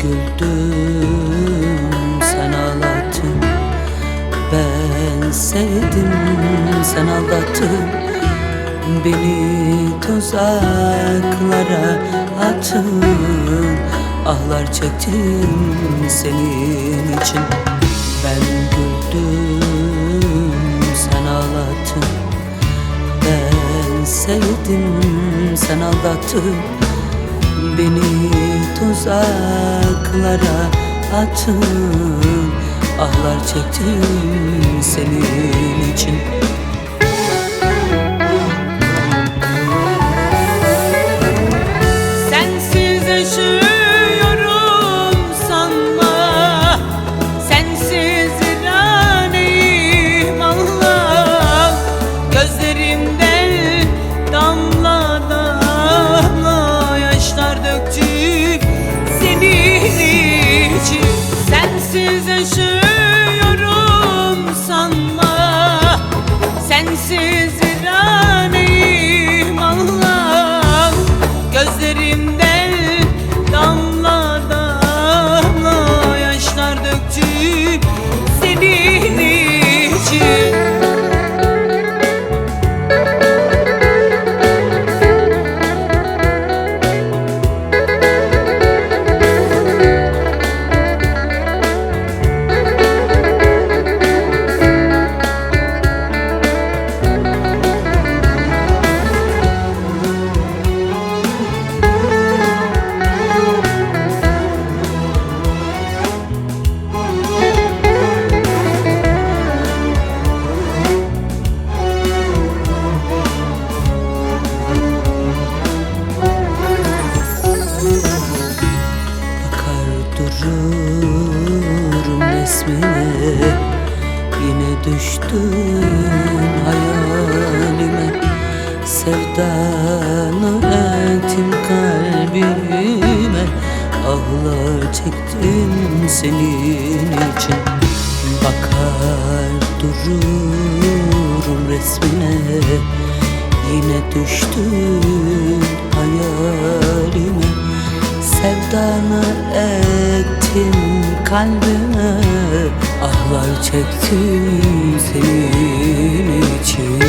güldüm, sen ağlattın. Ben sevdim, sen aldattın. Beni tuzaklara attın. Ahlar çektim senin için. Ben güldüm, sen ağlattın. Ben sevdim, sen aldattın. Beni tuzaklara attın. Ahlar çektim senin için. Sensiz yaşıyorum sanma, sensiz iraneyim Allah. Gözlerimden damla damla yaşlar döktüm senin için. Sensiz yaşıyorum sanma, sensiz iraneyim Allah. Gözlerimden damla damla yaşlar döktüm senin için. Dururum resmine, yine düştün hayalime. Sevdanı ettim kalbime. Ahlar çektim senin için. Bakar dururum resmine, yine düştün hayalime. Sevdanı ettim kalbime. Ahlar çektim senin için.